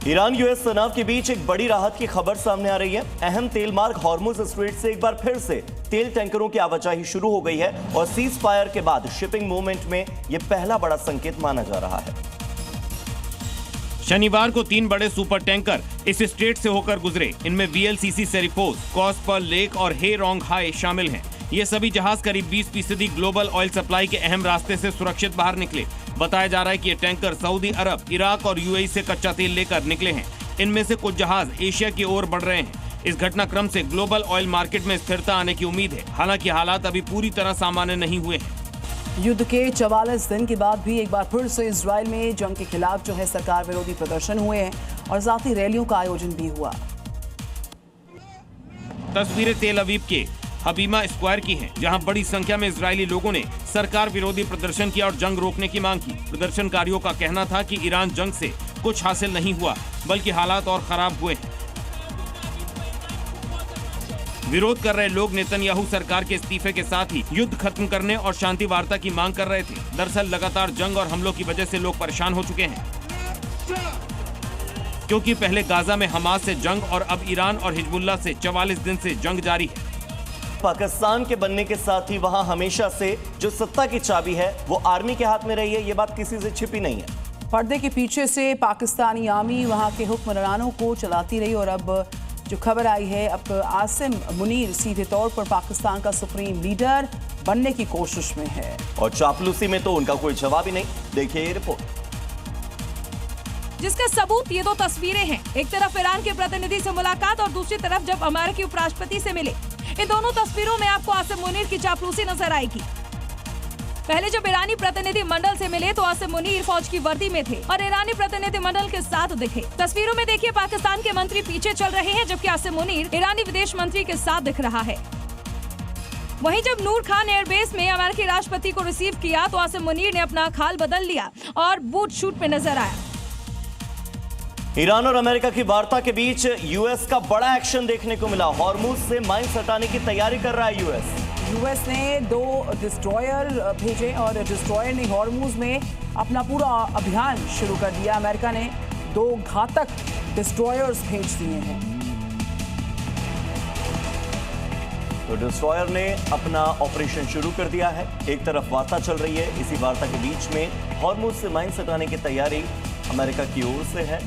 Iran US तनाव के बीच एक बड़ी राहत की खबर सामने आ रही है। अहम तेल मार्ग हॉर्मुज स्ट्रेट से एक बार फिर से तेल टैंकरों की आवाजाही शुरू हो गई है और सीज फायर के बाद शिपिंग मूवमेंट में यह पहला बड़ा संकेत माना जा रहा है। शनिवार को 3 बड़े सुपर टैंकर इस स्ट्रेट से होकर गुजरे। इनमें VLCC सेरिफोस, कॉस्पर लेक और हे रोंग हाई शामिल हैं। ये सभी जहाज करीब 20% ग्लोबल ऑयल सप्लाई के अहम रास्ते से सुरक्षित बाहर निकले। बताया जा रहा है कि ये टैंकर सऊदी अरब, इराक और UAE से कच्चा तेल लेकर निकले हैं। इनमें से कुछ जहाज एशिया की ओर बढ़ रहे हैं। इस घटनाक्रम से ग्लोबल ऑयल मार्केट में स्थिरता आने की उम्मीद है। हालांकि हालात अभी पूरी तरह सामान्य नहीं हुए हैं। युद्ध के 44 दिन के बाद भी एक बार फिर से इजराइल में जंग के खिलाफ जो है सरकार विरोधी प्रदर्शन हुए हैं और साथ ही रैलियों का आयोजन भी हुआ। तस्वीरें तेल अवीव के हबीमा स्क्वायर की हैं, जहां बड़ी संख्या में इजरायली लोगों ने सरकार विरोधी प्रदर्शन किया और जंग रोकने की मांग की। प्रदर्शनकारियों का कहना था कि ईरान जंग से कुछ हासिल नहीं हुआ, बल्कि हालात और खराब हुए हैं। विरोध कर रहे लोग नेतन्याहू सरकार के इस्तीफे के साथ ही युद्ध खत्म करने और शांति वार्ता की मांग कर रहे थे। दरअसल लगातार जंग और हमलों की वजह से लोग परेशान हो चुके हैं, क्योंकि पहले गाजा में हमास से जंग और अब ईरान और हिजबुल्लाह से 44 दिन से जंग जारी है। पाकिस्तान के बनने के साथ ही वहां हमेशा से जो सत्ता की चाबी है वो आर्मी के हाथ में रही है। ये बात किसी से छिपी नहीं है। पर्दे के पीछे से पाकिस्तानी आर्मी वहां के हुक्मरानों को चलाती रही और अब जो खबर आई है, अब आसिम मुनीर सीधे तौर पर पाकिस्तान का सुप्रीम लीडर बनने की कोशिश में है और चापलूसी में तो उनका कोई जवाब ही नहीं। देखिए ये रिपोर्ट, जिसका सबूत ये 2 तस्वीरें हैं। एक तरफ ईरान के प्रतिनिधि से मुलाकात और दूसरी तरफ जब अमेरिकी उपराष्ट्रपति से मिले। इन दोनों तस्वीरों में आपको आसिम मुनीर की चापलूसी नजर आएगी। पहले जब ईरानी प्रतिनिधि मंडल से मिले तो आसिम मुनीर फौज की वर्दी में थे और ईरानी प्रतिनिधि मंडल के साथ दिखे। तस्वीरों में देखिए पाकिस्तान के मंत्री पीछे चल रहे हैं, जबकि आसिम मुनीर ईरानी विदेश मंत्री के साथ दिख रहा है। वहीं जब नूर खान एयरबेस में अमेरिकी राष्ट्रपति को रिसीव किया तो आसिम मुनीर ने अपना खाल बदल लिया और बूट शूट में नजर आया। ईरान और अमेरिका की वार्ता के बीच यूएस का बड़ा एक्शन देखने को मिला। हॉर्मुज से माइंस हटाने की तैयारी कर रहा है यूएस ने 2 डिस्ट्रॉयर भेजे और डिस्ट्रॉयर ने हॉर्मुज में अपना पूरा अभियान शुरू कर दिया। अमेरिका ने 2 घातक डिस्ट्रॉयर्स भेज दिए हैं। तो डिस्ट्रॉयर ने अपना ऑपरेशन शुरू कर दिया है। एक तरफ वार्ता चल रही है, इसी वार्ता के बीच में हॉर्मुज से माइंस हटाने की तैयारी अमेरिका की ओर से है।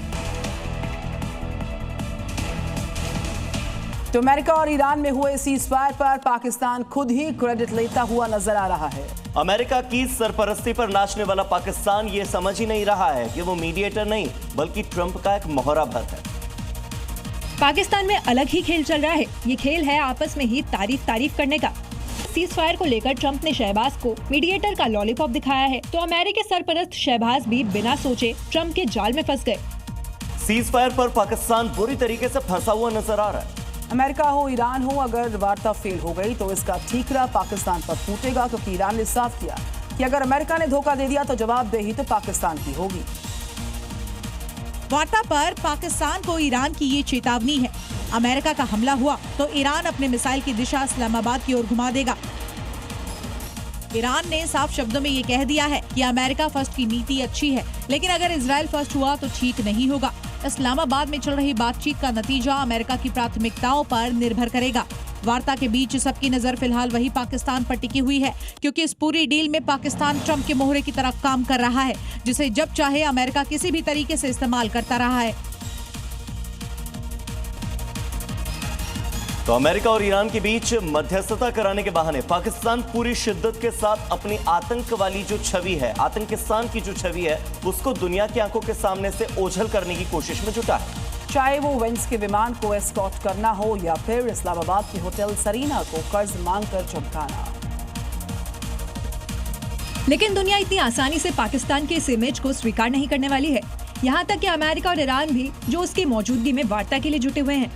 तो अमेरिका और ईरान में हुए सीज़फायर पर पाकिस्तान खुद ही क्रेडिट लेता हुआ नजर आ रहा है। अमेरिका की सरपरस्ती पर नाचने वाला पाकिस्तान ये समझ ही नहीं रहा है कि वो मीडिएटर नहीं बल्कि ट्रंप का एक मोहरा भर है। पाकिस्तान में अलग ही खेल चल रहा है। ये खेल है आपस में ही तारीफ करने का। सीज फायर को लेकर ट्रंप ने शहबाज को मीडिएटर का लॉलीपॉप दिखाया है, तो अमेरिकी सरपरस्त शहबाज भी बिना सोचे ट्रंप के जाल में फंस गए। सीज फायर पर पाकिस्तान बुरी तरीके से फंसा हुआ नजर आ रहा है। अमेरिका हो ईरान हो, अगर वार्ता फेल हो गई तो इसका ठीकरा पाकिस्तान पर फूटेगा, क्योंकि ईरान ने साफ किया कि अगर अमेरिका ने धोखा दे दिया तो जवाबदेही तो पाकिस्तान की होगी। वार्ता पर पाकिस्तान को ईरान की ये चेतावनी है, अमेरिका का हमला हुआ तो ईरान अपने मिसाइल की दिशा इस्लामाबाद की ओर घुमा देगा। ईरान ने साफ शब्दों में ये कह दिया है कि अमेरिका फर्स्ट की नीति अच्छी है, लेकिन अगर इजराइल फर्स्ट हुआ तो ठीक नहीं होगा। इस्लामाबाद में चल रही बातचीत का नतीजा अमेरिका की प्राथमिकताओं पर निर्भर करेगा। वार्ता के बीच सबकी नजर फिलहाल वही पाकिस्तान पर टिकी हुई है, क्योंकि इस पूरी डील में पाकिस्तान ट्रंप के मोहरे की तरह काम कर रहा है, जिसे जब चाहे अमेरिका किसी भी तरीके से इस्तेमाल करता रहा है। तो अमेरिका और ईरान के बीच मध्यस्थता कराने के बहाने पाकिस्तान पूरी शिद्दत के साथ अपनी आतंक वाली जो छवि है, आतंकिस्तान की जो छवि है, उसको दुनिया की आंखों के सामने से ओझल करने की कोशिश में जुटा है। चाहे वो वेंस के विमान को एस्कॉर्ट करना हो या फिर इस्लामाबाद के होटल सरीना को कर्ज मांगकर चमकाना। लेकिन दुनिया इतनी आसानी से पाकिस्तान के इस इमेज को स्वीकार नहीं करने वाली है। यहाँ तक कि अमेरिका और ईरान भी जो उसकी मौजूदगी में वार्ता के लिए जुटे हुए हैं।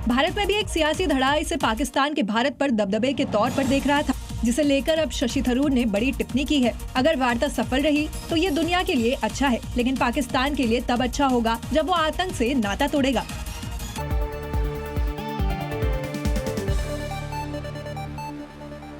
भारत में भी एक सियासी धड़ा इसे पाकिस्तान के भारत पर दबदबे के तौर पर देख रहा था, जिसे लेकर अब शशि थरूर ने बड़ी टिप्पणी की है। अगर वार्ता सफल रही तो ये दुनिया के लिए अच्छा है, लेकिन पाकिस्तान के लिए तब अच्छा होगा जब वो आतंक से नाता तोड़ेगा।